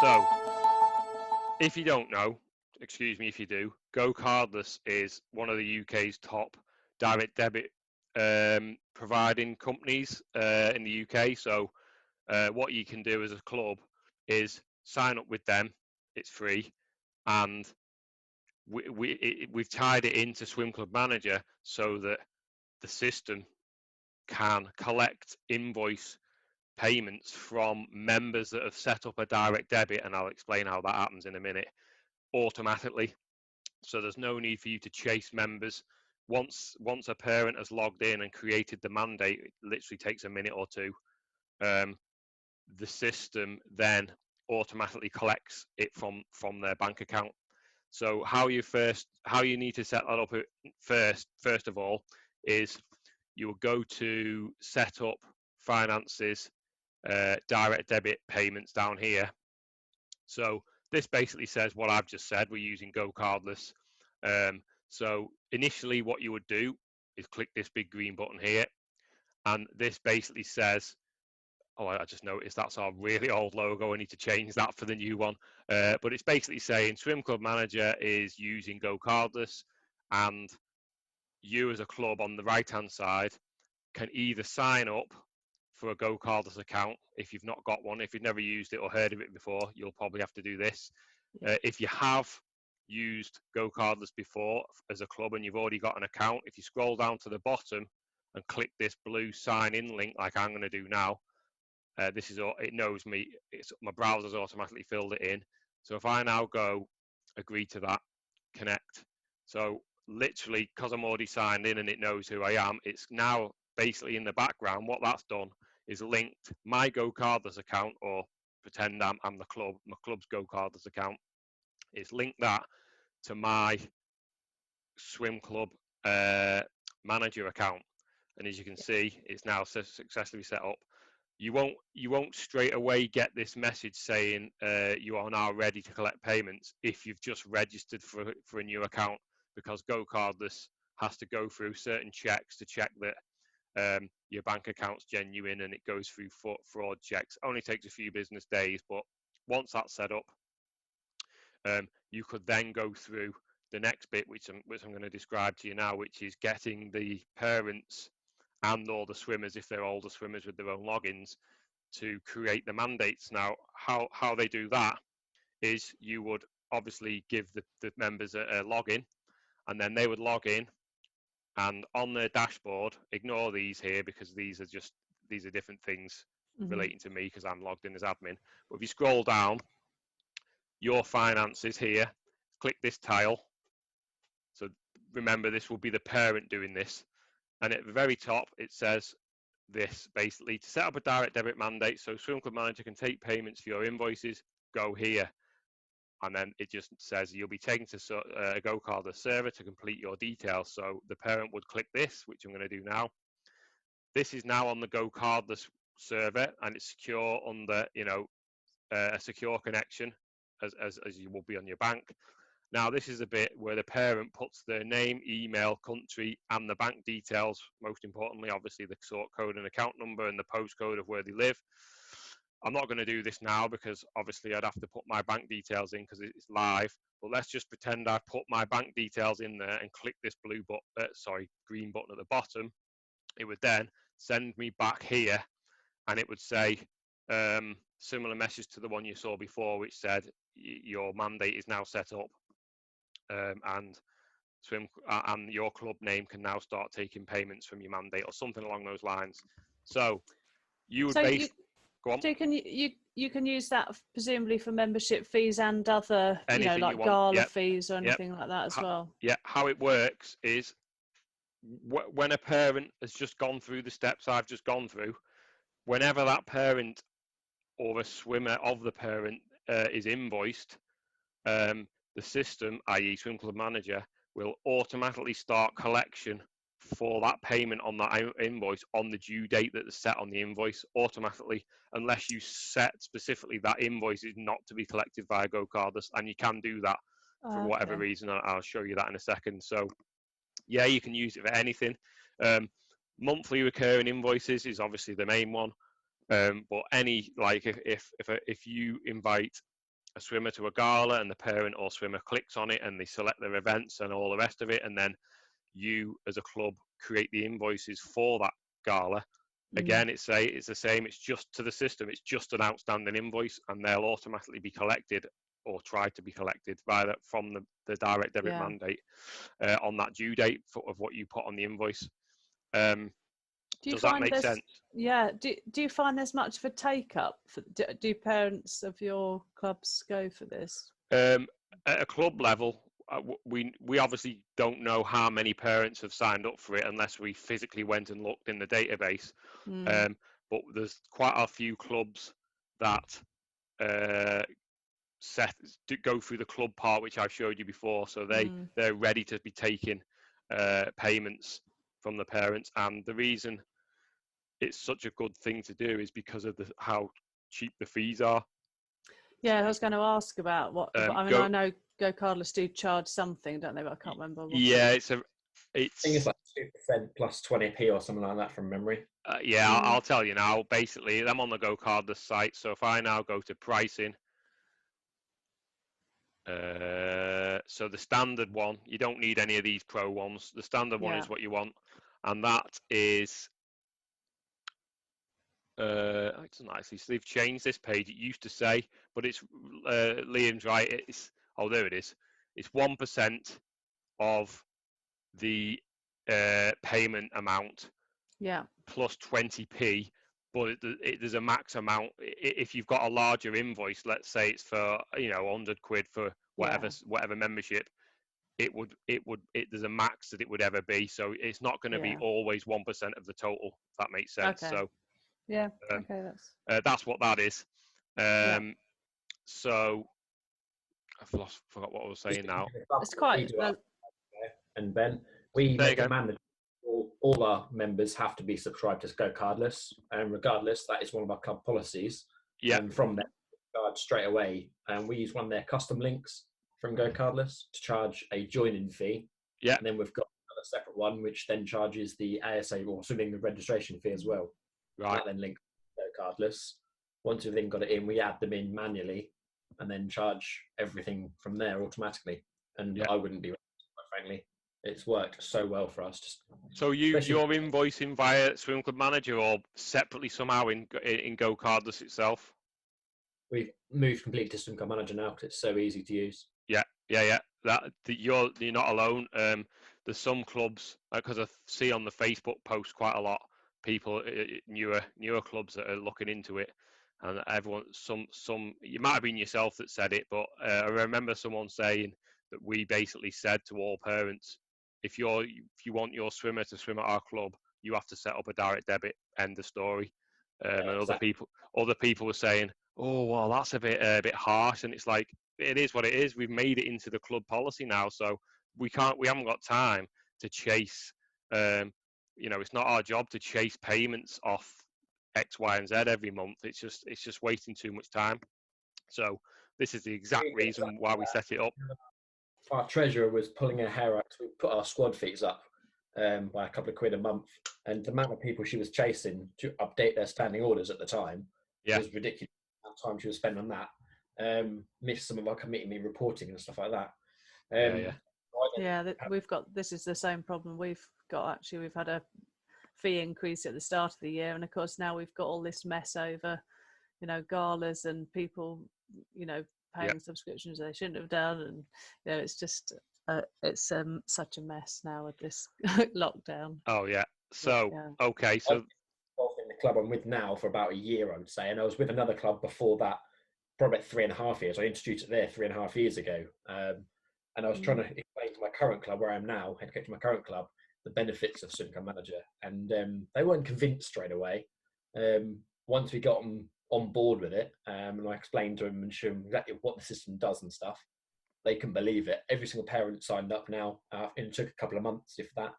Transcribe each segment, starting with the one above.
So if you don't know, excuse me if you do, GoCardless is one of the UK's top direct debit providing companies in the UK. So what you can do as a club is sign up with them. It's free, and we've tied it into SwimClub Manager so that the system can collect invoice payments from members that have set up a direct debit, and I'll explain how that happens in a minute, automatically. So there's no need for you to chase members. Once a parent has logged in and created the mandate, it literally takes a minute or two. The system then automatically collects it from their bank account. So how you need to set that up first of all is you will go to set up finances, direct debit payments down here. So this basically says what I've just said. We're using GoCardless. So initially what you would do is click this big green button here, and this basically says, oh, I just noticed that's our really old logo. I need to change that for the new one. But it's basically saying SwimClub Manager is using GoCardless, and you as a club on the right-hand side can either sign up for a GoCardless account if you've not got one. If you've never used it or heard of it before, you'll probably have to do this. If you have used GoCardless before as a club and you've already got an account, if you scroll down to the bottom and click this blue sign in link like I'm going to do now, this is all, it knows me, my browser's automatically filled it in. So if I now go agree to that, connect, so literally because I'm already signed in and it knows who I am, it's now basically in the background, what that's done is linked my GoCardless account, or pretend I'm the club, my club's GoCardless account. It's linked that to my SwimClub manager account, and as you can see, it's now successfully set up. You won't straight away get this message saying you are now ready to collect payments if you've just registered for a new account, because GoCardless has to go through certain checks to check that your bank account's genuine, and it goes through fraud checks. Only takes a few business days, but once that's set up, you could then go through the next bit, which I'm going to describe to you now, which is getting the parents and all the swimmers, if they're older swimmers with their own logins, to create the mandates. Now, how they do that is you would obviously give the members a login, and then they would log in, and on their dashboard, ignore these here because these are different things relating to me because I'm logged in as admin. But if you scroll down, your finances here, click this tile. So remember, this will be the parent doing this. And at the very top, it says this basically: to set up a direct debit mandate so SwimClub Manager can take payments for your invoices, go here. And then it just says you'll be taken to a GoCardless server to complete your details. So the parent would click this, which I'm going to do now. This is now on the GoCardless server, and it's secure under, a secure connection, as you will be on your bank. Now, this is a bit where the parent puts their name, email, country, and the bank details. Most importantly, obviously, the sort code and account number and the postcode of where they live. I'm not going to do this now because obviously I'd have to put my bank details in because it's live. But let's just pretend I put my bank details in there and click this green button at the bottom. It would then send me back here, and it would say similar message to the one you saw before, which said your mandate is now set up. And your club name can now start taking payments from your mandate, or something along those lines. So you would go on. So you can use that presumably for membership fees and other, Anything like gala fees or anything like that as well. Yeah, how it works is when a parent has just gone through the steps I've just gone through, whenever that parent or a swimmer of the parent is invoiced, the system, i.e. SwimClub Manager, will automatically start collection for that payment on that invoice on the due date that is set on the invoice automatically, unless you set specifically that invoice is not to be collected via GoCardless, and you can do that for whatever reason. I'll show you that in a second. So yeah, you can use it for anything. Monthly recurring invoices is obviously the main one, but any, like if you invite a swimmer to a gala, and the parent or swimmer clicks on it and they select their events and all the rest of it, and then you as a club create the invoices for that gala. Again, it's the same. It's just to the system. It's just an outstanding invoice, and they'll automatically be collected or try to be collected from the direct debit mandate on that due date of what you put on the invoice. Does that make sense? Yeah. Do you find there's much of a take up? Do parents of your clubs go for this? At a club level, we obviously don't know how many parents have signed up for it unless we physically went and looked in the database. But there's quite a few clubs that go through the club part, which I've showed you before. So they're ready to be taking payments from the parents, and the reason it's such a good thing to do is because of how cheap the fees are. Yeah, I was going to ask about what. I mean, I know Go Cardless do charge something, don't they? But I can't remember. Yeah, I think it's like 2% plus 20p or something like that from memory. Yeah, I'll tell you now. Basically, I'm on the Go Cardless site. So if I now go to pricing, so the standard one, you don't need any of these pro ones. The standard one is what you want, and that is. It doesn't actually. So they've changed this page. It used to say, but it's Liam's right. It's there it is. It's 1% of the payment amount. Yeah. Plus 20p, but there's a max amount. If you've got a larger invoice, let's say it's for 100 quid for whatever membership, there's a max that it would ever be. So it's not going to be always 1% of the total. If that makes sense. Okay. So yeah. Okay. That's what that is. So I've forgot what I was saying now. It's quite. And Ben, we make it mandatory. All our members have to be subscribed to Go Cardless, and regardless, that is one of our club policies. Yeah. And from there, charge straight away. And we use one of their custom links from Go Cardless to charge a join-in fee. Yeah. And then we've got another separate one which then charges the ASA or swimming the registration fee as well. Right. That then links Go Cardless. Once we've then got it in, we add them in manually, and then charge everything from there automatically. And I wouldn't be, quite frankly. It's worked so well for us. So you're invoicing via SwimClub Manager or separately somehow in Go Cardless itself? We've moved completely to SwimClub Manager now because it's so easy to use. Yeah. You're not alone. There's some clubs, because I see on the Facebook post quite a lot people, newer clubs that are looking into it, and everyone, some you might have been yourself that said it, but I remember someone saying that we basically said to all parents, if you want your swimmer to swim at our club, you have to set up a direct debit. End of story. And exactly. other people were saying, oh well, that's a bit harsh, and it's like, it is what it is. We've made it into the club policy now, so we haven't got time to chase. It's not our job to chase payments off X, Y, and Z every month. It's just wasting too much time. So this is the exact reason why we set it up. Our treasurer was pulling her hair out. We put our squad fees up by a couple of quid a month, and the amount of people she was chasing to update their standing orders at the time was ridiculous. The amount of time she was spending on that, missed some of our committee meeting reporting and stuff like that. We've got, this is the same problem we've got. Actually, we've had a fee increase at the start of the year, and of course now we've got all this mess over, galas and people, paying subscriptions they shouldn't have done, and it's just it's such a mess now with this lockdown. Oh yeah. So okay, so in the club I'm with now for about a year, I would say, and I was with another club before that, probably about 3.5 years. I introduced it there 3.5 years ago, and I was trying to explain to my current club, where I am now, head coach of my current club, the benefits of SwimClub Manager, and they weren't convinced straight away. Once we got them on board with it, and I explained to them and showed them exactly what the system does and stuff, they couldn't believe it. Every single parent signed up now, and it took a couple of months, if that.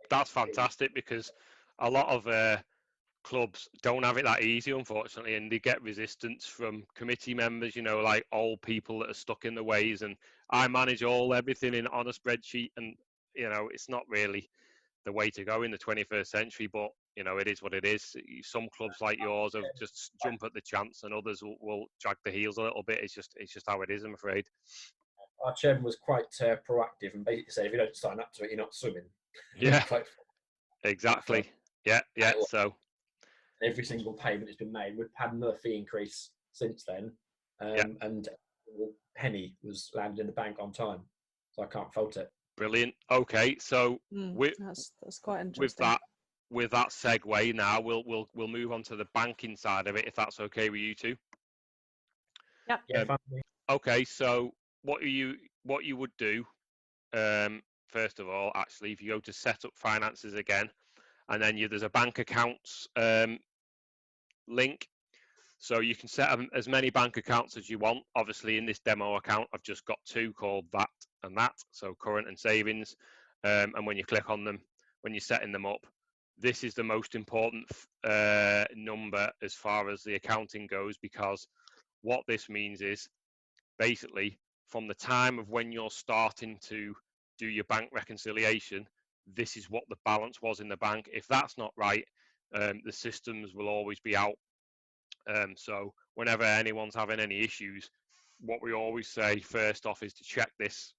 That's fantastic, because a lot of clubs don't have it that easy, unfortunately, and they get resistance from committee members, like old people that are stuck in the ways. And I manage everything on a spreadsheet, and it's not really the way to go in the 21st century, but you know, it is what it is. Some clubs like yours have just jump at the chance, and others will drag the heels a little bit. It's just how it is, I'm afraid. Our chairman was quite proactive and basically said, if you don't sign up to it, you're not swimming. Yeah, Quite exactly. Yeah. So every single payment has been made. We've had another fee increase since then, and the penny was landed in the bank on time, so I can't fault it. brilliant. Okay, so that's quite interesting. with that segue, now we'll move on to the banking side of it, if that's okay with you two. Yep. Yeah. Okay, so what you would do, first of all, actually, if you go to set up finances again, and then there's a bank accounts link. So you can set as many bank accounts as you want. Obviously, in this demo account, I've just got two called that and that, so current and savings. And when you click on them, when you're setting them up, this is the most important number as far as the accounting goes, because what this means is basically from the time of when you're starting to do your bank reconciliation, this is what the balance was in the bank. If that's not right, the systems will always be out. So whenever anyone's having any issues, what we always say first off is to check this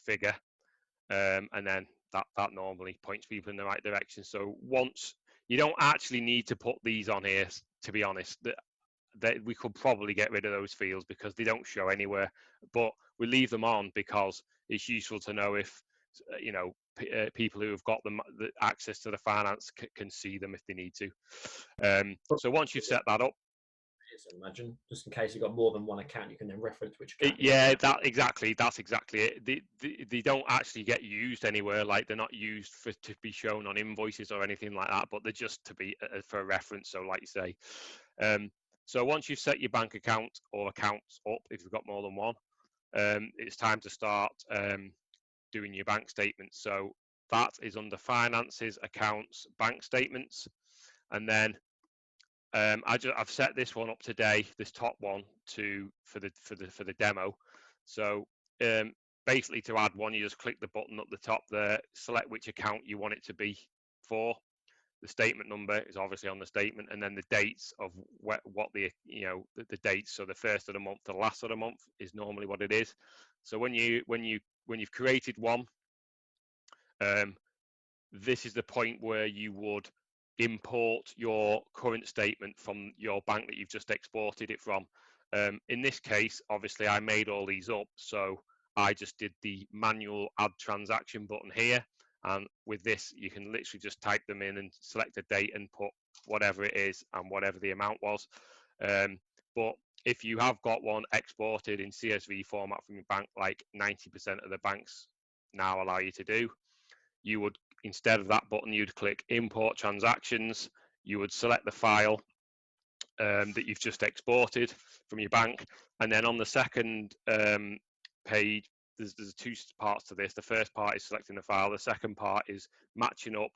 figure, and then that normally points people in the right direction. So once you don't actually need to put these on here, to be honest, that we could probably get rid of those fields because they don't show anywhere, but we leave them on because it's useful to know if you know people who have got the access to the finance can see them if they need to. So once you've set that up, imagine, just in case you've got more than one account, you can then reference which account. that's exactly it. They don't actually get used anywhere, like they're not used to be shown on invoices or anything like that, but they're just to be for reference. So like you say, so once you've set your bank account or accounts up, if you've got more than one, it's time to start doing your bank statements. So that is under finances, accounts, bank statements, and then I've set this one up today, this top one, for the demo. So basically, to add one, you just click the button up the top there, select which account you want it to be for. The statement number is obviously on the statement, and then the dates of what the the dates. So the first of the month to the last of the month is normally what it is. So when you've created one, this is the point where you would import your current statement from your bank that you've just exported it from. In this case, obviously, I made all these up, so I just did the manual add transaction button here. And with this, you can literally just type them in and select a date and put whatever it is and whatever the amount was. But if you have got one exported in CSV format from your bank, like 90% of the banks now allow you to do, you would, instead of that button, you'd click import transactions. You would select the file that you've just exported from your bank, and then on the second page, there's two parts to this. The first part is selecting the file. The second part is matching up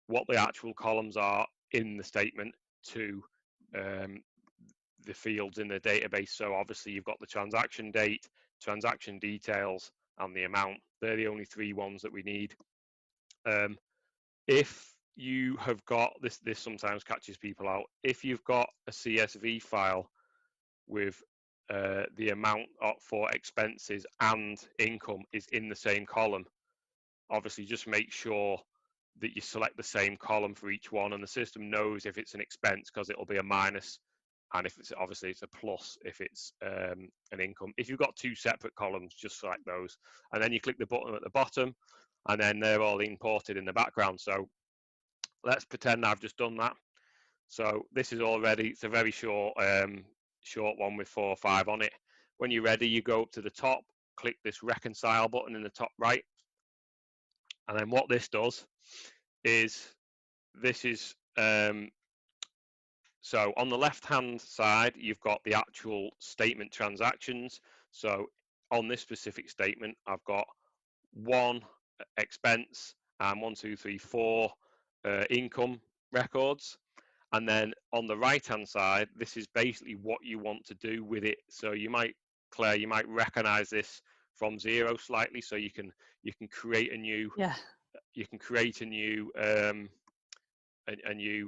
what the actual columns are in the statement to the fields in the database. So obviously you've got the transaction date, transaction details, and the amount. They're the only three ones that we need. If you have got this sometimes catches people out. If you've got a CSV file with the amount for expenses and income is in the same column, obviously just make sure that you select the same column for each one, and the system knows if it's an expense because it'll be a minus, and if it's obviously it's a plus if it's an income. If you've got two separate columns, just select those, and then you click the button at the bottom, and then they're all imported in the background. So let's pretend I've just done that. So this is all ready. It's a very short one with 4 or 5 on it. When you're ready, you go up to the top, click this reconcile button in the top right, and then what this does is so on the left hand side you've got the actual statement transactions. So on this specific statement I've got 1 expense and 1, 2, 3, 4 income records. And then on the right hand side, this is basically what you want to do with it. So you might, Claire, recognize this from Zero slightly, so you can create a new you can create a new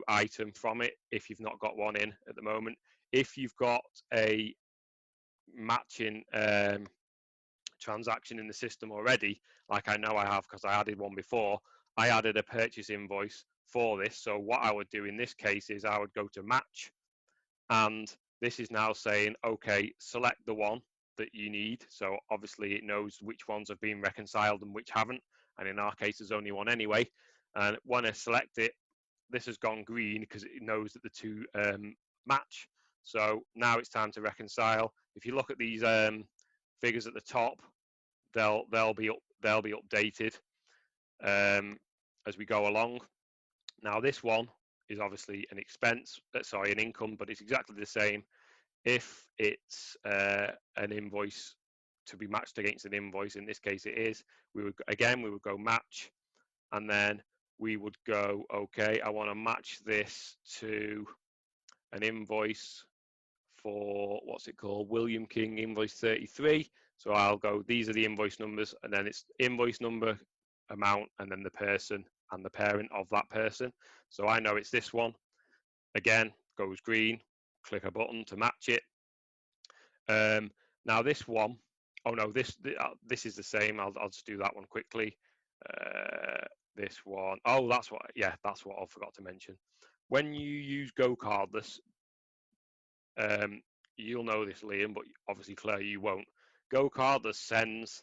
item from it if you've not got one in at the moment. If you've got a matching transaction in the system already, like I know I have because I added one before, I added a purchase invoice for this. So what I would do in this case is I would go to match, and this is now saying, okay, select the one that you need. So obviously it knows which ones have been reconciled and which haven't, and in our case there's only one anyway. And when I select it, this has gone green because it knows that the two match. So now it's time to reconcile. If you look at these figures at the top, they'll be updated as we go along. Now this one is obviously an expense, an income, but it's exactly the same. If it's an invoice to be matched against an invoice, in this case it is, we would go match, and then we would go, okay, I want to match this to an invoice for, what's it called, William King invoice 33. So I'll go, these are the invoice numbers, and then it's invoice number, amount, and then the person and the parent of that person. So I know it's this one. Again, goes green, click a button to match it. Now this one, oh no, this is the same. I'll just do that one quickly. This one, oh, that's what I forgot to mention. When you use GoCardless, you'll know this, Liam, but obviously Claire, you won't. GoCardless sends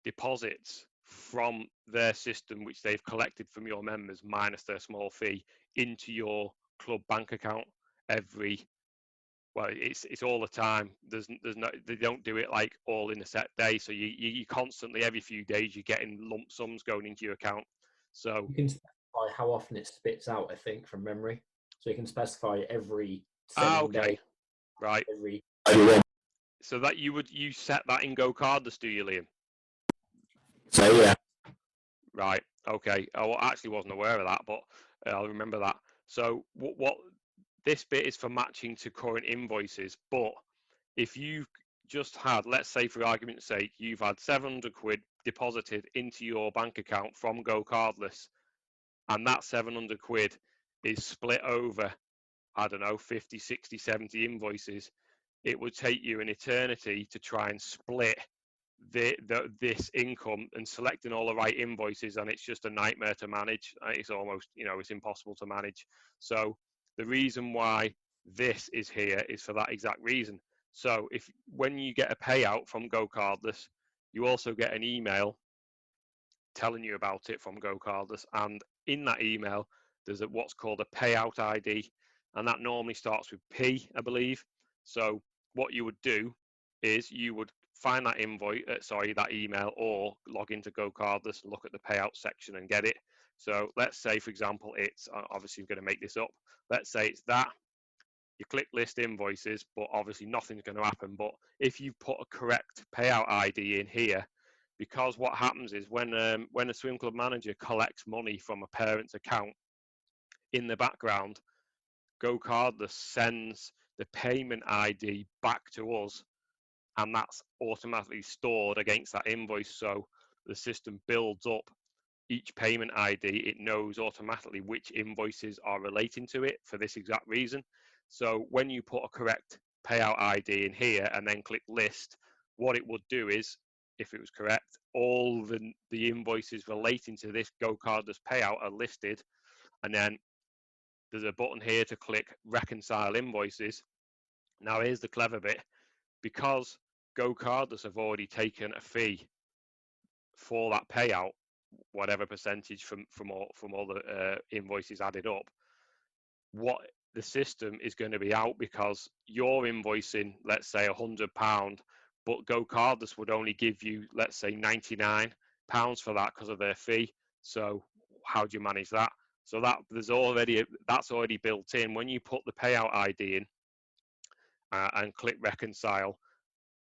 deposits from their system, which they've collected from your members minus their small fee, into your club bank account it's all the time. There's no, they don't do it like all in a set day. So you constantly, every few days, you're getting lump sums going into your account. So you can specify how often it spits out, I think, from memory. So you can specify every 7 days. Right. Every. So that you set that in GoCardless, do you, Liam? So yeah. Right. Okay. I actually wasn't aware of that, but I'll remember that. So what this bit is for matching to current invoices, but if you've just had, let's say for argument's sake, you've had 700 quid deposited into your bank account from GoCardless, and that 700 quid is split over, I don't know, 50, 60, 70 invoices, it would take you an eternity to try and split this income and selecting all the right invoices, and it's just a nightmare to manage. It's almost, it's impossible to manage. So the reason why this is here is for that exact reason. So when you get a payout from GoCardless, you also get an email telling you about it from GoCardless, and in that email there's what's called a payout ID, and that normally starts with P, I believe. So what you would do is you would find that that email, or log into GoCardless and look at the payout section and get it. So let's say, for example, it's obviously I'm going to make this up. Let's say it's that. You click list invoices, but obviously nothing's going to happen. But if you put a correct payout ID in here, because what happens is when a SwimClub manager collects money from a parent's account, in the background, GoCardless sends the payment ID back to us, and that's automatically stored against that invoice. So the system builds up each payment ID. It knows automatically which invoices are relating to it for this exact reason. So when you put a correct payout ID in here and then click list, what it would do is, if it was correct, all the invoices relating to this GoCardless payout are listed, and then there's a button here to click reconcile invoices. Now here's the clever bit. Because GoCardless have already taken a fee for that payout, whatever percentage from all the invoices added up, what the system is going to be out, because you're invoicing, let's say, £100, but GoCardless would only give you, let's say, £99 for that because of their fee. So how do you manage that? So that's already built in. When you put the payout ID in and click reconcile,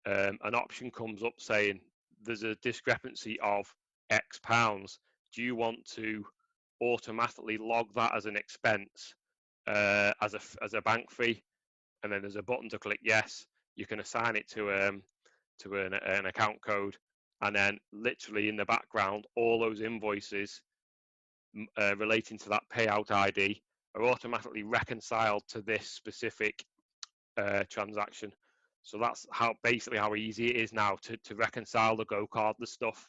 an option comes up saying there's a discrepancy of X pounds. Do you want to automatically log that as an expense, as a bank fee? And then there's a button to click yes. You can assign it to an account code, and then literally in the background, all those invoices relating to that payout ID are automatically reconciled to this specific transaction. So that's basically how easy it is now to reconcile the Go cardless stuff.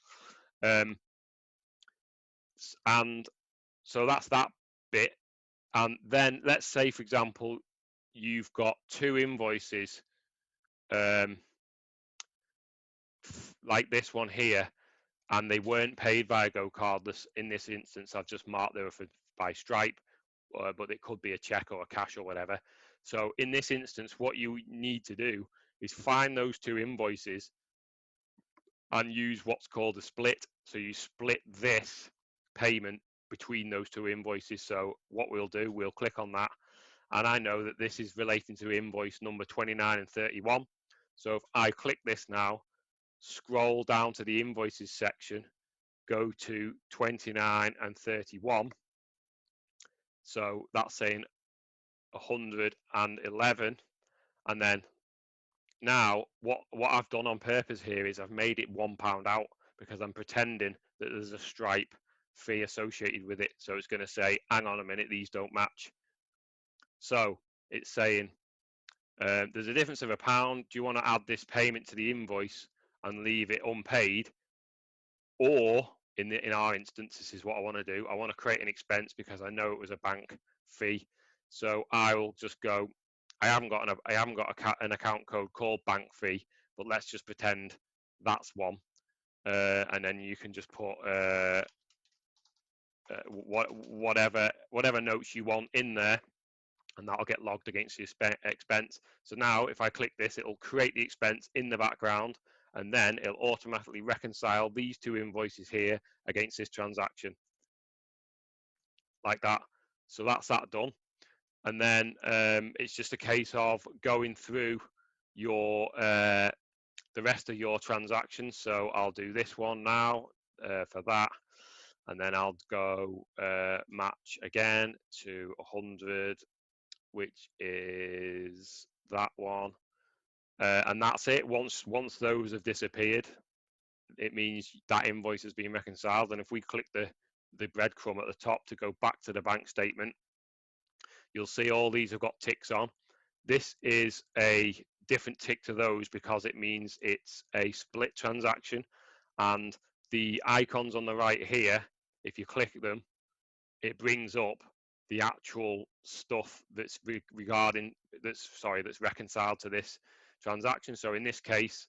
And so that's that bit. And then let's say, for example, you've got two invoices like this one here, and they weren't paid by Go cardless. In this instance, I've just marked they were by Stripe, but it could be a check or a cash or whatever. So in this instance, what you need to do is find those two invoices and use what's called a split. So you split this payment between those two invoices. So what we'll do, we'll click on that, and I know that this is relating to invoice number 29 and 31. So if I click this now, scroll down to the invoices section, go to 29 and 31. So that's saying 111. And then now what I've done on purpose here is I've made it £1 out, because I'm pretending that there's a Stripe fee associated with it. So it's going to say, hang on a minute, these don't match. So it's saying there's a difference of £1. Do you want to add this payment to the invoice and leave it unpaid? Or in our instance, this is what I want to do. I want to create an expense because I know it was a bank fee. So I will just go, I haven't got an account code called bank fee, but let's just pretend that's one. And then you can just put whatever notes you want in there, and that'll get logged against your expense. So now if I click this, it'll create the expense in the background, and then it'll automatically reconcile these two invoices here against this transaction, like that. So that's that done. And then it's just a case of going through your the rest of your transactions. So I'll do this one now for that, and then I'll go match again to 100, which is that one, and that's it. Once those have disappeared, it means that invoice has been reconciled. And if we click the breadcrumb at the top to go back to the bank statement, you'll see all these have got ticks on. This is a different tick to those because it means it's a split transaction, and the icons on the right here, if you click them, it brings up the actual stuff that's that's reconciled to this transaction. So in this case,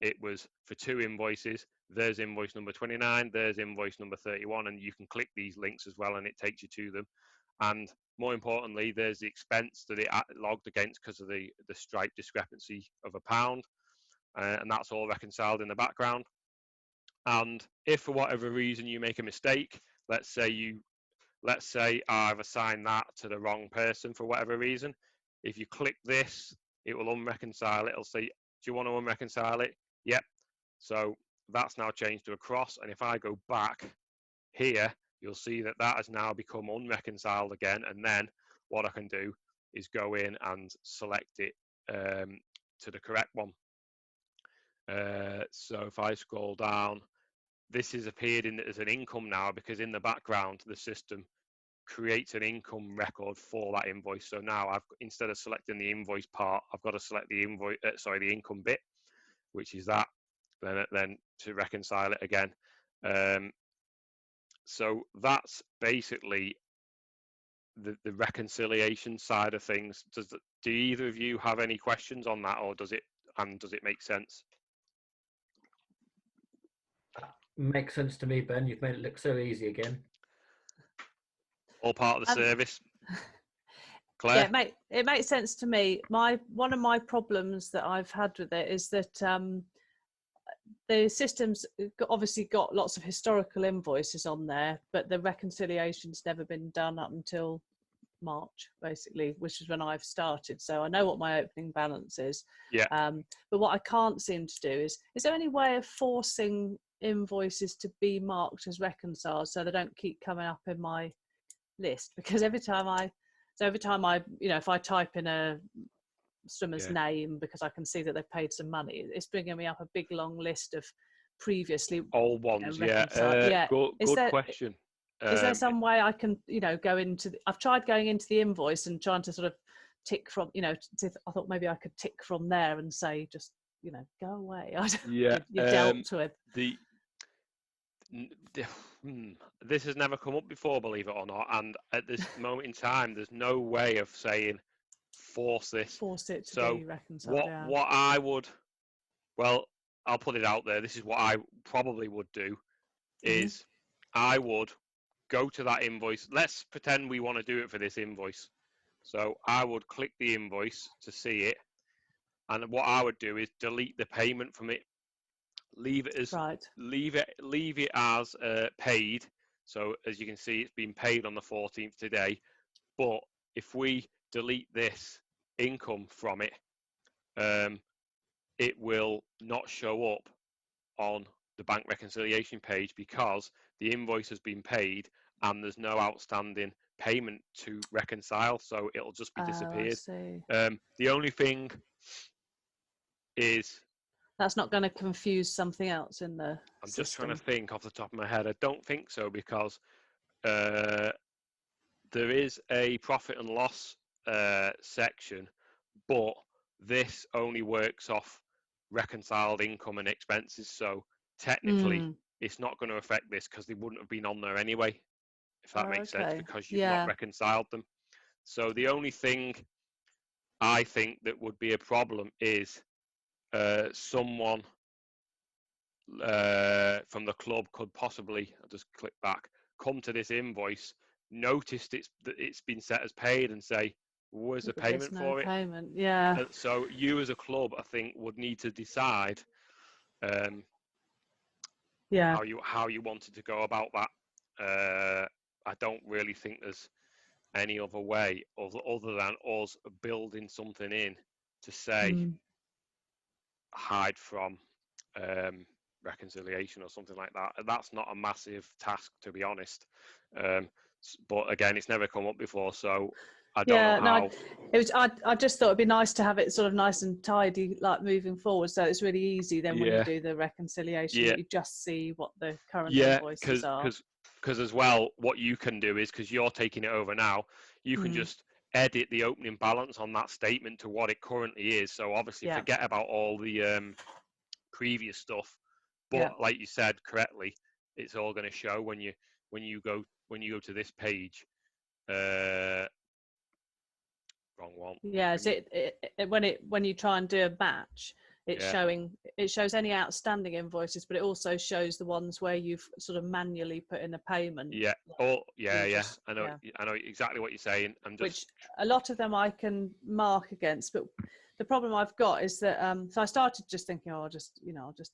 it was for two invoices. There's invoice number 29, there's invoice number 31, and you can click these links as well and it takes you to them. And more importantly, there's the expense that it logged against because of the Stripe discrepancy of £1, and that's all reconciled in the background. And if for whatever reason you make a mistake, let's say I've assigned that to the wrong person for whatever reason, if you click this, it will unreconcile it. It'll say, do you want to unreconcile it? Yep. So that's now changed to a cross. And if I go back here, you'll see that that has now become unreconciled again. And then what I can do is go in and select it to the correct one. So if I scroll down, this has appeared as an income now, because in the background, the system creates an income record for that invoice. So now instead of selecting the invoice part, I've got to select the the income bit, which is that, then to reconcile it again. So that's basically the reconciliation side of things. Do either of you have any questions on that, or does it make sense? Makes sense to me, Ben. You've made it look so easy again. All part of the service. Claire? Yeah, it makes sense to me. One of my problems that I've had with it is that the system's obviously got lots of historical invoices on there, but the reconciliation's never been done up until March, basically, which is when I've started. So I know what my opening balance is. Yeah. But what I can't seem to do is there any way of forcing invoices to be marked as reconciled so they don't keep coming up in my list? Because every time I if I type in a swimmer's name, because I can see that they've paid some money, it's bringing me up a big long list of previously Old ones, yeah. reconciled. Yeah. Good question. Is there some way I can, go into? I've tried going into the invoice and trying to sort of tick from, I thought maybe I could tick from there and say just, go away. Yeah, you're dealt with. This has never come up before, believe it or not, and at this moment in time, there's no way of saying force this. Force it to be reconciled. What I would, well, I'll put it out there. This is what I probably would do, is I would go to that invoice. Let's pretend we want to do it for this invoice. So I would click the invoice to see it, and what I would do is delete the payment from it. Leave it as leave it as paid. So as you can see, it's been paid on the 14th today. But if we delete this income from it, it will not show up on the bank reconciliation page because the invoice has been paid and there's no outstanding payment to reconcile. So it'll just be disappeared. The only thing is, that's not going to confuse something else in the I'm system. Just trying to think off the top of my head. I don't think so, because there is a profit and loss section, but this only works off reconciled income and expenses. So technically, it's not going to affect this because they wouldn't have been on there anyway, if that makes sense, because you've not reconciled them. So the only thing I think that would be a problem is someone from the club could possibly, I'll just click back, come to this invoice, noticed it's been set as paid, and say, where's the payment for it? Yeah. So you as a club, I think, would need to decide how you wanted to go about that. I don't really think there's any other way other than us building something in to say hide from reconciliation or something like that. That's not a massive task, to be honest. But again, it's never come up before, so I don't know how. I just thought it'd be nice to have it sort of nice and tidy, like moving forward, so it's really easy then when you do the reconciliation, you just see what the current invoices are. Because as well, what you can do is, because you're taking it over now, you can just edit the opening balance on that statement to what it currently is. So obviously forget about all the previous stuff, but like you said correctly, it's all going to show when you go to this page. Wrong one. Yeah, so when you try and do a batch, it shows any outstanding invoices, but it also shows the ones where you've sort of manually put in a payment. Yeah. I know exactly what you're saying. Which a lot of them I can mark against, but the problem I've got is that so I started just thinking, I'll just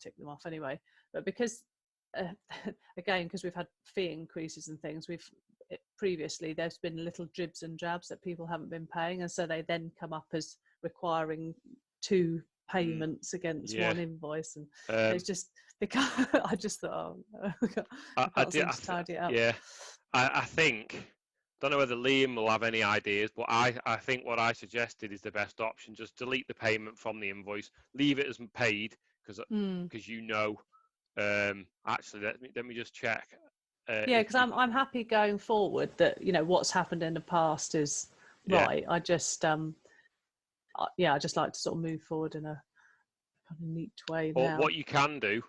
tick them off anyway. But because again, because we've had fee increases and things, previously there's been little dribs and drabs that people haven't been paying, and so they then come up as requiring 2 payments against one invoice, and it's just because I just thought, I can't tidy it up. Yeah, I think, don't know whether Liam will have any ideas, but I think what I suggested is the best option. Just delete the payment from the invoice, leave it as paid, because actually let me just check. Because I'm happy going forward that what's happened in the past is right. I just I just like to sort of move forward in a kind of neat way now. What you can do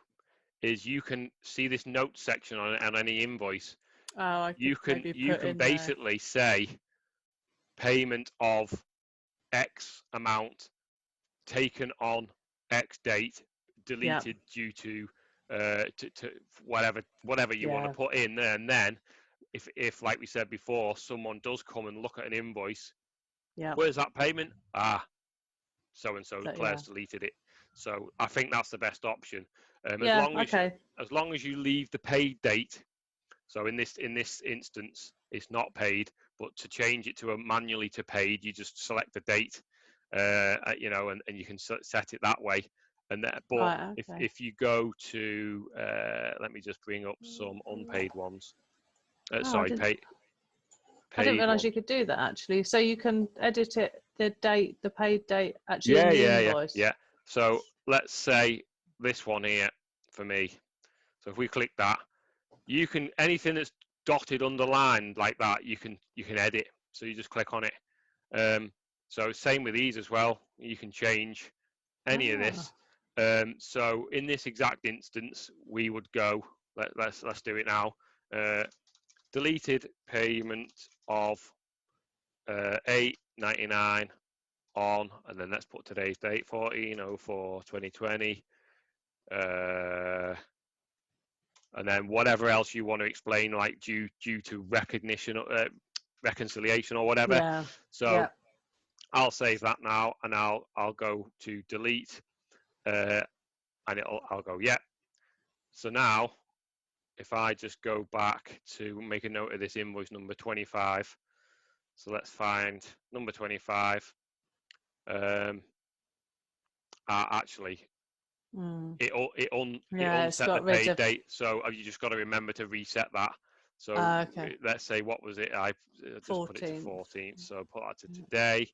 is you can see this notes section on any invoice. You can basically say payment of X amount taken on X date, deleted due to whatever you want to put in there, and then if like we said before, someone does come and look at an invoice, where's that payment? So and so Claire's deleted it. So I think that's the best option. As long as you leave the paid date. So in this instance, it's not paid, but to change it to manually to paid, you just select the date, and you can set it that way. And if you go to, let me just bring up some unpaid ones. Paid. I didn't realise you could do that actually. So you can edit it, the paid date actually in the invoice. Yeah. So let's say this one here for me. So if we click that, you can, anything that's dotted, underlined like that, you can edit. So you just click on it. So same with these as well. You can change any of this. So in this exact instance, we would go. Let's do it now. Deleted payment of £8.99 on, and then let's put today's date, 14/04/2020. And then whatever else you want to explain, like due to recognition, reconciliation or whatever. Yeah. So Yeah. I'll save that now, and I'll go to delete, and I'll go yeah. So now, if I just go back to make a note of this invoice number 25. So let's find number 25. Actually, it unset the paid date, so you just got to remember to reset that. So okay. let's say, what was it? I just 14th. put it to 14th, so put that to today.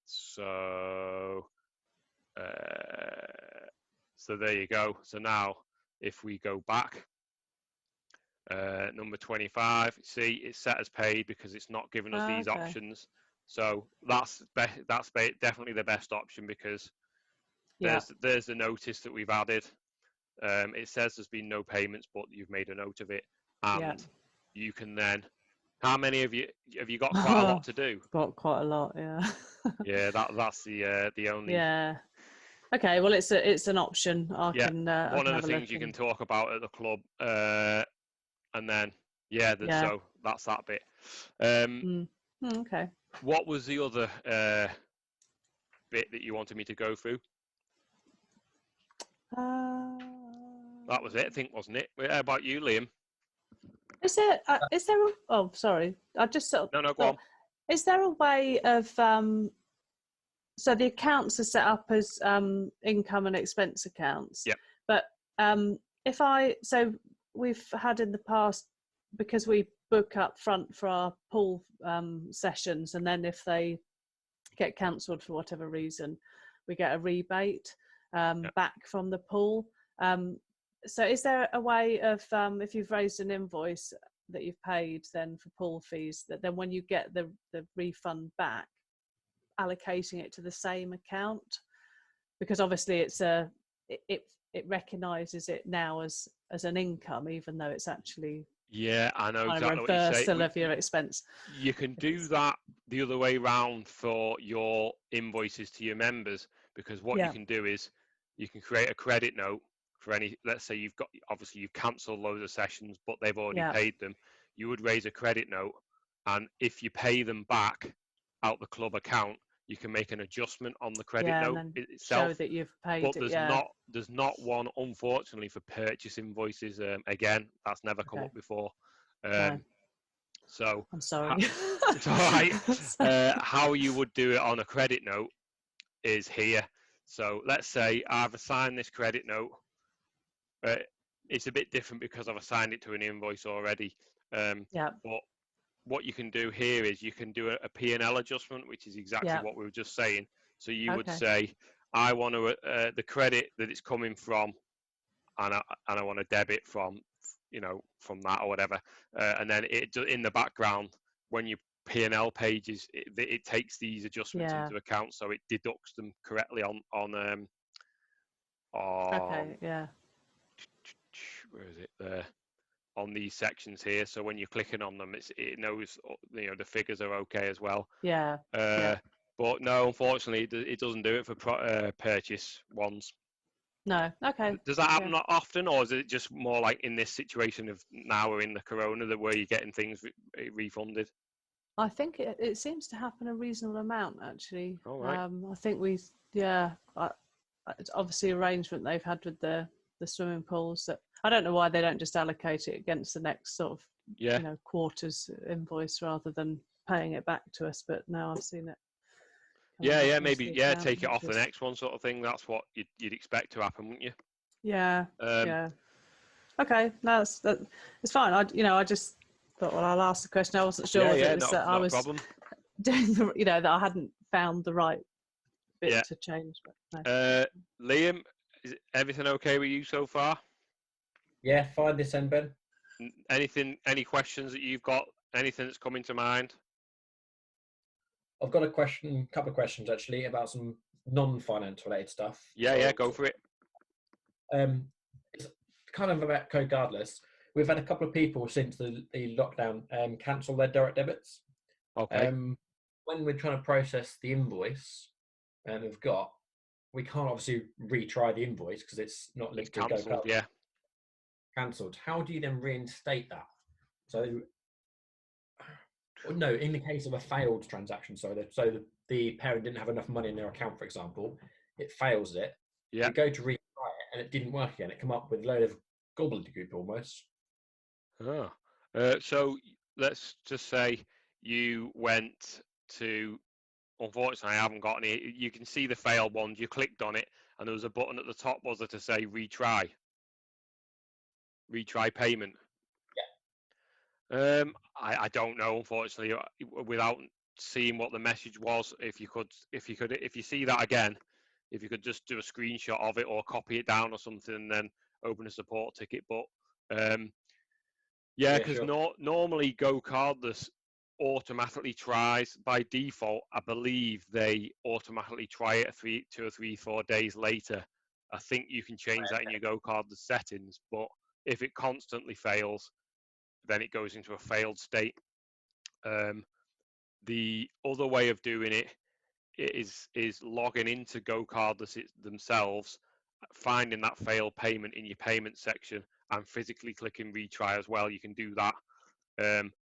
So so there you go. So now if we go back, number 25, see, it's set as paid because it's not giving us these options. So that's definitely the best option, because there's the notice that we've added. It says there's been no payments, but you've made a note of it, and you can then. How many have you got? Quite a lot to do. Got quite a lot, yeah. Yeah, that's the only. Yeah. Okay, well, it's an option. I can. One of the things you can talk about at the club, and then so that's that bit. Okay. What was the other bit that you wanted me to go through? That was it, I think, wasn't it? How about you, Liam? Is there? Oh, sorry. I just sort of. No, go on. Is there a way of? So the accounts are set up as income and expense accounts. Yep. But we've had in the past, because we book up front for our pool sessions, and then if they get cancelled for whatever reason, we get a rebate back from the pool. So is there a way of, if you've raised an invoice that you've paid then for pool fees, that then when you get the refund back, allocating it to the same account? Because obviously it recognises it now as an income, even though it's actually I know exactly what you're saying. Of your expense. You can do that the other way round for your invoices to your members, because what you can do is you can create a credit note for any. Let's say you've cancelled loads of sessions, but they've already paid them. You would raise a credit note, and if you pay them back out the club account, you can make an adjustment on the credit note itself. Show that you've paid but there's not one, unfortunately, for purchase invoices. Again, that's never come up before. No. So I'm sorry. It's all right. How you would do it on a credit note is here. So let's say I've assigned this credit note. It's a bit different because I've assigned it to an invoice already. But what you can do here is you can do a P&L adjustment, which is exactly what we were just saying. So you would say, I want to the credit that it's coming from, and I want to debit from, from that or whatever. And then in the background, when you P&L pages, it takes these adjustments into account, so it deducts them correctly on where is it there, on these sections here. So when you're clicking on them, it knows the figures are okay as well. But no, unfortunately, it doesn't do it for purchase ones. No. Okay. Does that happen not often, or is it just more like in this situation of now we're in the corona that where you're getting things refunded? I think it seems to happen a reasonable amount, actually. All right. I think it's obviously arrangement they've had with the swimming pools, that I don't know why they don't just allocate it against the next sort of quarter's invoice rather than paying it back to us. But now I've seen it. Maybe take it off the next one, sort of thing. That's what you'd expect to happen, wouldn't you? Yeah. Okay, no, it's fine. I just thought, well, I'll ask the question. I wasn't sure if it was that I was doing that I hadn't found the right bit to change. But no. Liam, is everything okay with you so far? Yeah, fine this end, Ben. Any questions that you've got? Anything that's coming to mind? I've got a couple of questions actually about some non-finance related stuff. Yeah, go for it. It's kind of about Codegardless. We've had a couple of people since the lockdown cancel their direct debits. Okay. When we're trying to process the invoice, and we can't obviously retry the invoice because it's not It's linked to cancelled. GoCard. Yeah. Cancelled. How do you then reinstate that? So, no, in the case of a failed transaction, so the parent didn't have enough money in their account, for example, it fails it. Yeah. We go to retry it, and it didn't work again. It come up with a load of gobbledygook almost. Oh. So let's just say you went to. Unfortunately, I haven't got any. You can see the failed ones. You clicked on it, and there was a button at the top, was there, to say retry payment. I don't know, unfortunately, without seeing what the message was. If you see that again, if you could just do a screenshot of it or copy it down or something, and then open a support ticket. But yeah, because sure. normally GoCardless automatically tries by default. I believe they automatically try it 2 or 3, 4 days later. I think you can change that in your GoCardless settings, but if it constantly fails, then it goes into a failed state. The other way of doing it is logging into GoCardless themselves, finding that failed payment in your payment section, and physically clicking retry as well. You can do that.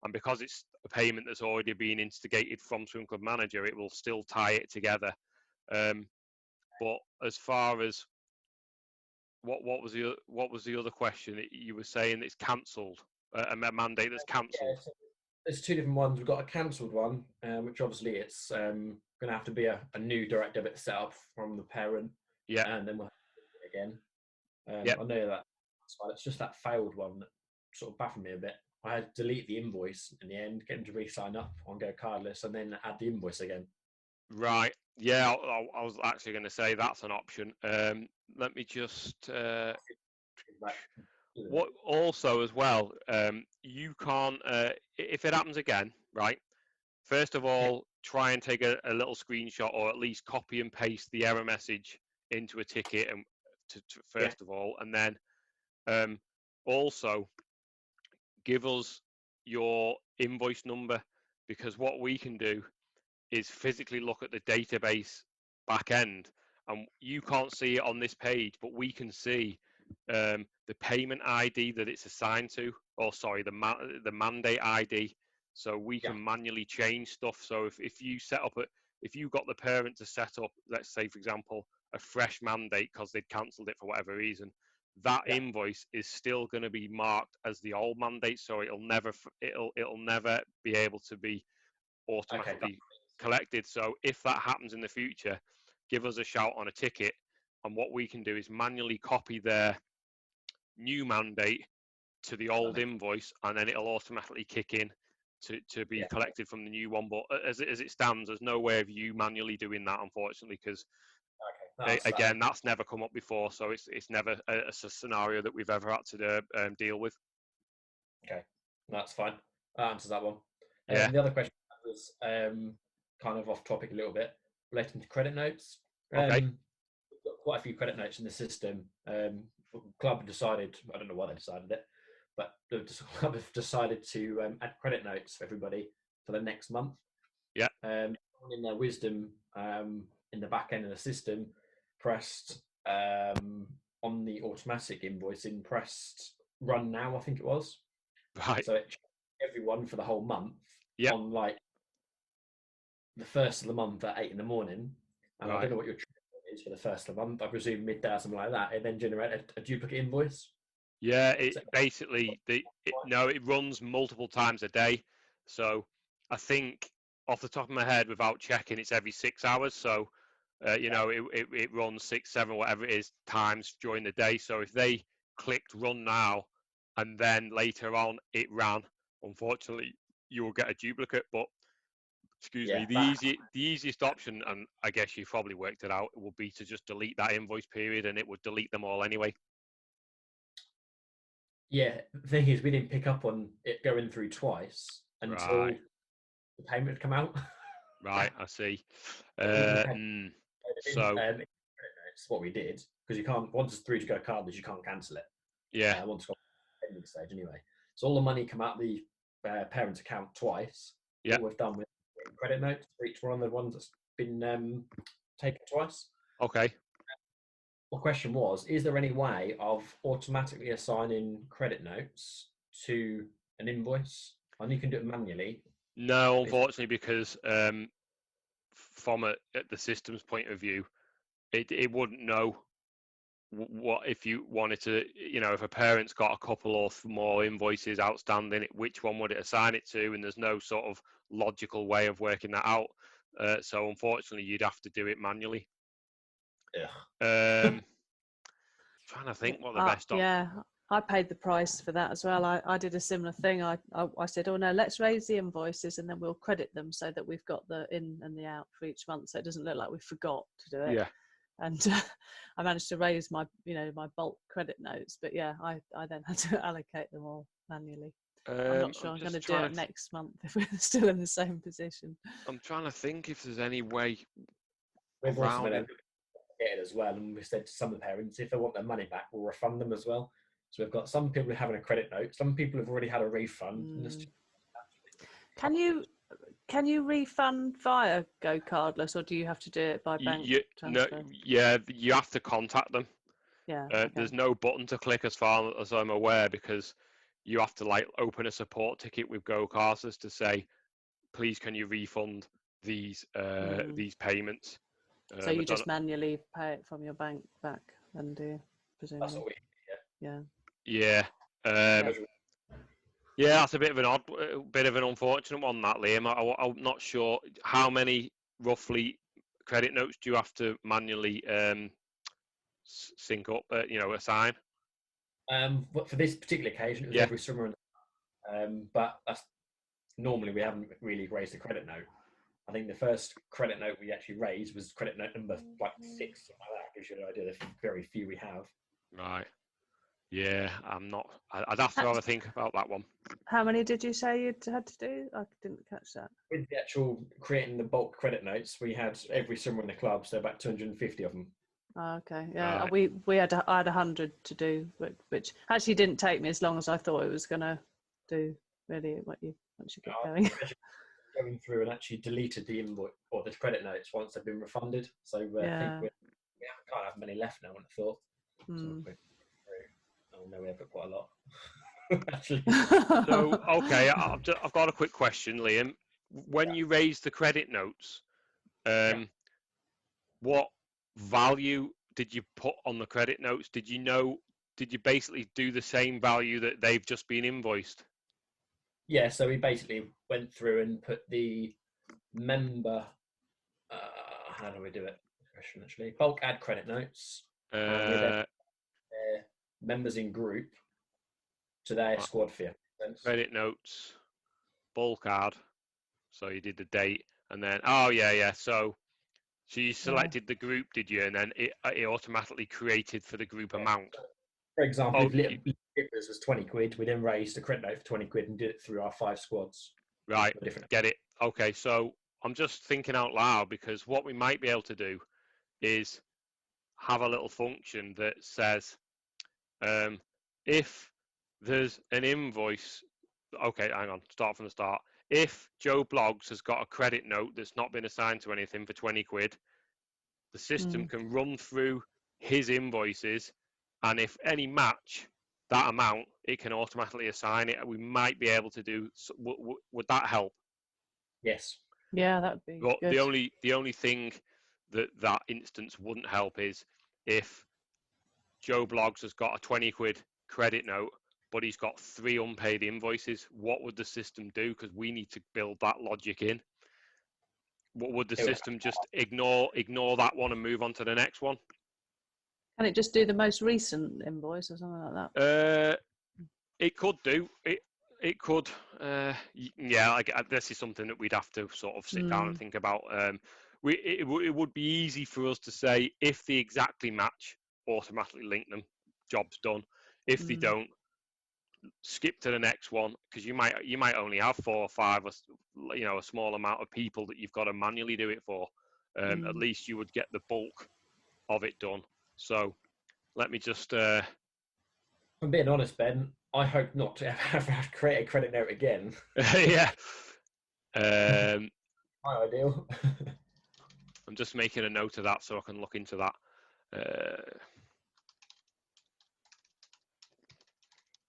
And because it's a payment that's already been instigated from SwimClub Manager, it will still tie it together. But as far as what was the other question? You were saying it's cancelled, a mandate that's cancelled. Yeah, so there's two different ones. We've got a cancelled one, which obviously it's going to have to be a new direct debit set up from the parent, Yeah. and then we'll have to do it again. Yep. I know that's fine. It's just that failed one that sort of baffled me a bit. I had to delete the invoice in the end, get them to re-sign up on GoCardless, and then add the invoice again. Right. Yeah, I was actually going to say that's an option. Let me just. What also as well, you can't. If it happens again, right? First of all, try and take a little screenshot, or at least copy and paste the error message into a ticket, and first of all, and then also give us your invoice number, because what we can do is physically look at the database back end, and you can't see it on this page, but we can see the payment ID that it's assigned to, or sorry, the mandate ID. So we can manually change stuff. So if you if you got the parent to set up, let's say for example, a fresh mandate because they'd cancelled it for whatever reason, that invoice is still going to be marked as the old mandate, so it'll never be able to be automatically collected. So if that happens in the future, give us a shout on a ticket, and what we can do is manually copy their new mandate to the old invoice, and then it'll automatically kick in to be collected from the new one. But as it stands, there's no way of you manually doing that, unfortunately, because again, that's never come up before, so it's never a scenario that we've ever had to deal with. Okay, that's fine. That answers that one. Yeah. The other question was kind of off topic a little bit, relating to credit notes. Okay. We've got quite a few credit notes in the system. Club decided, I don't know why they decided it, but the club have decided to add credit notes for everybody for the next month. Yeah. In their wisdom, in the back end of the system, pressed on the automatic invoicing, pressed run now, I think it was. Right. So it checked everyone for the whole month on like the first of the month at 8 a.m. And I don't know what your is for the first of the month. I presume midday or something like that. It then generated a duplicate invoice. Yeah, it basically it runs multiple times a day. So I think off the top of my head, without checking, it's every 6 hours. So it runs 6, 7, whatever it is, times during the day. So if they clicked run now and then later on it ran, unfortunately you will get a duplicate. But excuse me, the easiest option, and I guess you probably worked it out, would be to just delete that invoice period, and it would delete them all anyway. Yeah, the thing is, we didn't pick up on it going through twice until Right. the payment had come out. Right. I see. Even the So it's what we did, because you can't, once it's through to go cardless, you can't cancel it. yeah. Once it's got pending stage anyway. So all the money come out the parent's account twice. Yeah. What we've done with credit notes for each one of the ones that's been taken twice. Okay. My question was, is there any way of automatically assigning credit notes to an invoice? I know you can do it manually. No, unfortunately, because from the system's point of view, it wouldn't know what if you wanted to, if a parent's got a couple or more invoices outstanding, which one would it assign it to? And there's no sort of logical way of working that out. So unfortunately, you'd have to do it manually. Yeah. Trying to think what the best option. Yeah, I paid the price for that as well. I did a similar thing. I said, oh no, let's raise the invoices and then we'll credit them so that we've got the in and the out for each month, so it doesn't look like we forgot to do it. Yeah. And I managed to raise my my bulk credit notes, but yeah, I then had to allocate them all manually. I'm not sure I'm going to do it next month if we're still in the same position. I'm trying to think if there's any way We've also around it. it as well, and we said to some of the parents, if they want their money back, we'll refund them as well. So we've got some people having a credit note, some people have already had a refund. Can you refund via Go Cardless, or do you have to do it by bank transfer? You have to contact them. Yeah. Okay. There's no button to click as far as I'm aware, because you have to open a support ticket with Go Cardless to say, please can you refund these payments. So you just manually pay it from your bank back, then do you, presumably? That's what we do, yeah. Yeah, that's a bit of an unfortunate one, that, Liam. I'm not sure how many roughly credit notes do you have to manually sync up, assign? But for this particular occasion, it was every summer. But that's normally we haven't really raised a credit note. I think the first credit note we actually raised was credit note number 6, something like that. Gives you an idea of the very few we have. Right. Yeah, I'd have to have a think about that one. How many did you say you had to do? I didn't catch that. With the actual creating the bulk credit notes, we had every summer in the club, so about 250 of them. Oh, okay. Yeah, right. I had 100 to do, which actually didn't take me as long as I thought it was going to do. Really, once you get going. Going through and actually deleted the invoice or the credit notes once they've been refunded. So I think we can't have many left now. I thought. Oh no, we have got quite a lot. Actually. So okay, I've got a quick question, Liam. When you raised the credit notes, what value did you put on the credit notes? Did you basically do the same value that they've just been invoiced? Yeah, so we basically went through and put the member. How do we do it? Question actually. Bulk add credit notes. Members in group to their squad fee. Credit notes, bulk add. So you did the date, and then So you selected the group, did you? And then it automatically created for the group amount. For example, if Lippers was 20 quid, we then raised a credit note for 20 quid and did it through our 5 squads. Right, get it. Okay, so I'm just thinking out loud, because what we might be able to do is have a little function that says, if there's an invoice, okay, hang on, start from the start. If Joe Bloggs has got a credit note that's not been assigned to anything for 20 quid, the system can run through his invoices, and if any match that amount, it can automatically assign it. We might be able to do. Would that help? Yes. Yeah, that'd be good. The only thing that instance wouldn't help is if Joe Bloggs has got a 20 quid credit note, but he's got 3 unpaid invoices. What would the system do? Because we need to build that logic in. What would the system just ignore that one and move on to the next one? Can it just do the most recent invoice or something like that? It could do. It could. This is something that we'd have to sort of sit down and think about. It would be easy for us to say, if they exactly match, automatically link them. Job's done. If they don't, skip to the next one, because you might only have 4 or 5, or a small amount of people that you've got to manually do it for. At least you would get the bulk of it done. So let me just I'm being honest, Ben, I hope not to ever have to create a credit note again. yeah. My ideal. I'm just making a note of that so I can look into that.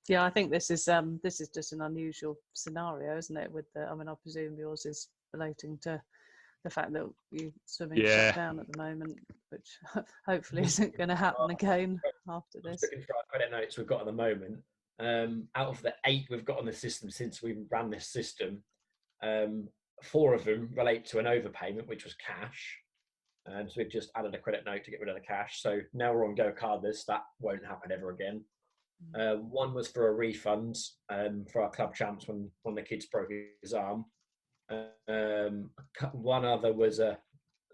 Yeah, I think this is just an unusual scenario, isn't it? With the, I mean, I presume yours is relating to the fact that you swimming shut down at the moment, which hopefully isn't going to happen again after this. Looking for our credit notes we've got at the moment. Out of the 8 we've got on the system since we ran this system, 4 of them relate to an overpayment, which was cash. So we've just added a credit note to get rid of the cash. So now we're on Go Cardless. That won't happen ever again. One was for a refund for our club champs when one of the kids broke his arm. One other was a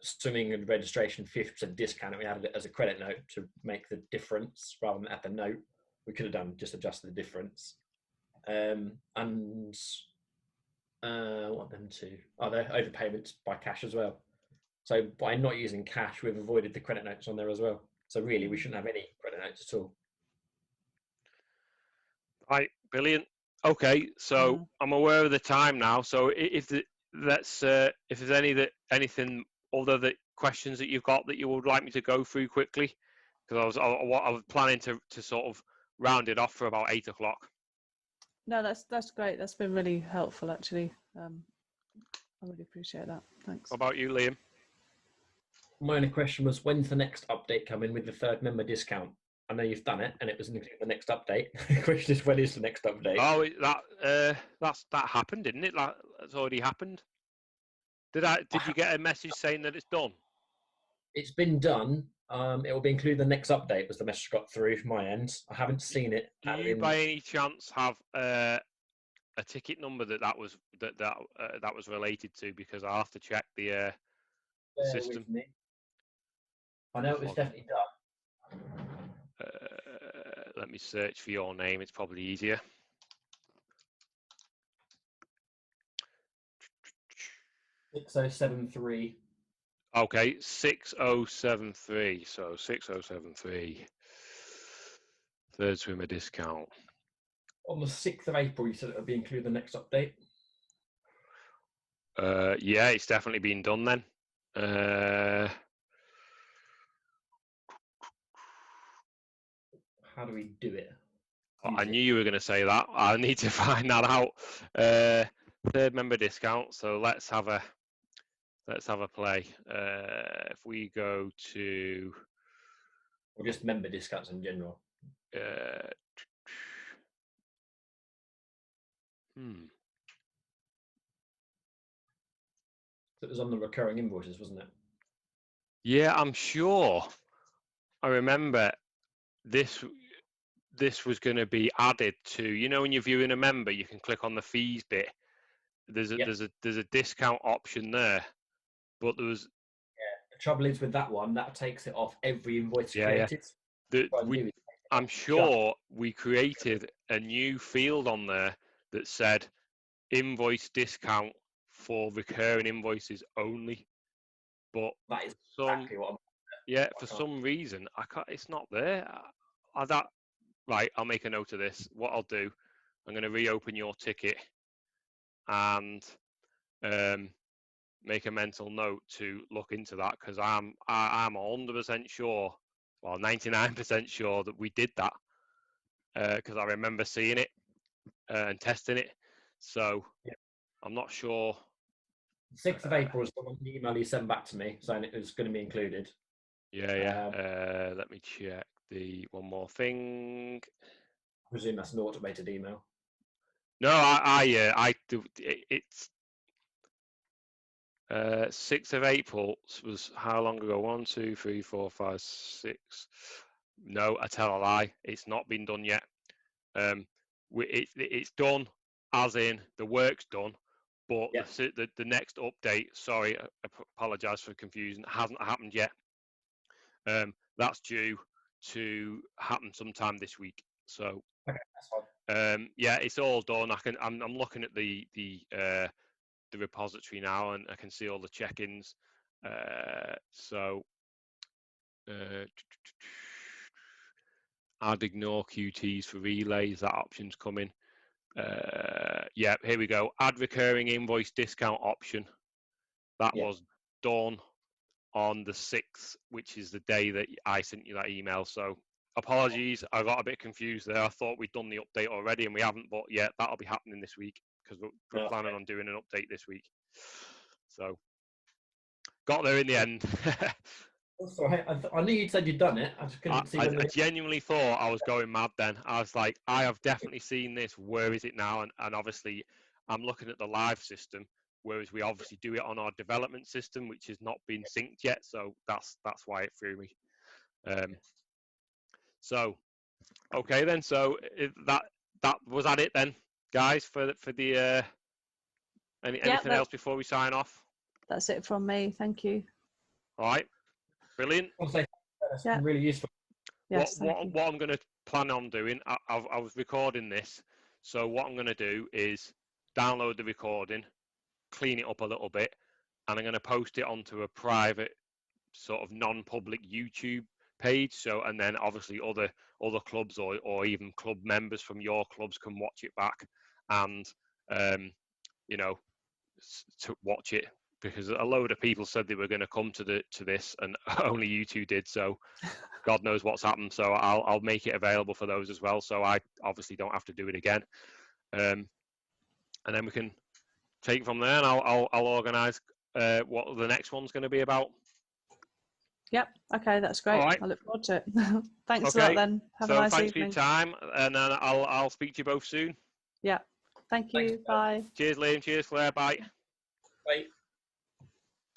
swimming and registration 50% discount, and we added it as a credit note to make the difference rather than at the note. We could have done just adjusted the difference. And what them two? Oh, they're overpayments by cash as well. So by not using cash, we've avoided the credit notes on there as well. So really, we shouldn't have any credit notes at all. Right, brilliant. Okay, so I'm aware of the time now. So if there's anything other questions that you've got that you would like me to go through quickly, because I was planning to sort of round it off for about 8 o'clock. No, that's great. That's been really helpful, actually. I really appreciate that. Thanks. What about you, Liam? My only question was, when's the next update coming with the 3rd member discount? I know you've done it, and it was the next update. The question is, when is the next update? Oh, that happened, didn't it? That's already happened. Did you get a message saying that it's done? It's been done. It will be included in the next update. Was the message got through from my end? I haven't seen it. Do you, by any chance, have a ticket number that was related to? Because I have to check the system. With me. I know it was definitely done. Let me search for your name. It's probably easier. $6073. Okay, 6073. So 6073. 3rd swimmer discount. On the 6th of April, you said it would be included in the next update. Yeah, it's definitely been done then. How do we do it? I knew you were going to say that. I need to find that out. 3rd member discount. So let's have a play. If we go to, or just member discounts in general. It was on the recurring invoices, wasn't it? Yeah, I'm sure. I remember this was going to be added to, when you're viewing a member, you can click on the fees bit. There's a discount option there, but there was. Yeah, the trouble is with that one, that takes it off every invoice created. I'm sure we created a new field on there that said invoice discount for recurring invoices only, but that is exactly what for some reason I can't. It's not there. Right, I'll make a note of this. What I'll do, I'm going to reopen your ticket and make a mental note to look into that, because I'm 100% sure, well, 99% sure that we did that, because I remember seeing it and testing it. So I'm not sure. 6th of April is the one email you sent back to me saying it was going to be included. Yeah. Let me check the one more thing. I presume that's an automated email. No, I do. It's 6th of April was how long ago? 1, 2, 3, 4, 5, 6. No, I tell a lie. It's not been done yet. It's done, as in the work's done, but the next update. Sorry, I apologise for confusion. Hasn't happened yet. That's due to happen sometime this week. So okay, that's fine. Yeah, it's all done. I'm looking at the repository now, and I can see all the check-ins. So I'd ignore QTs for relays. That option's coming. Yeah, here we go. Add recurring invoice discount option. That was done on the 6th, which is the day that I sent you that email. So apologies, I got a bit confused there. I thought we'd done the update already, and we haven't. But yeah, that'll be happening this week because we're planning on doing an update this week. So got there in the end. Sorry, I knew you'd said you'd done it. I just couldn't see when I genuinely thought I was going mad then. I was like, I have definitely seen this. Where is it now? And obviously, I'm looking at the live system, whereas we obviously do it on our development system, which has not been synced yet. So that's why it threw me. So, okay then. So that was that it then, guys, for the anything else before we sign off? That's it from me. Thank you. All right, brilliant. That's really useful. Yes, what I'm going to plan on doing, I was recording this, so what I'm going to do is download the recording, clean it up a little bit, and I'm going to post it onto a private sort of non-public YouTube page. So, and then obviously other clubs or even club members from your clubs can watch it back, and you know, to watch it, because a load of people said they were going to come to this, and only you two did. So God knows what's happened. So I'll make it available for those as well. So I obviously don't have to do it again. And then we can take it from there, and I'll organise what the next one's going to be about. Yep. Okay, that's great. All right. I look forward to it. Thanks a lot then. Have a nice thanks evening. for your time, and then I'll speak to you both soon. Yeah. Thank you. Bye. Cheers, Liam. Cheers, Claire. Bye. Bye.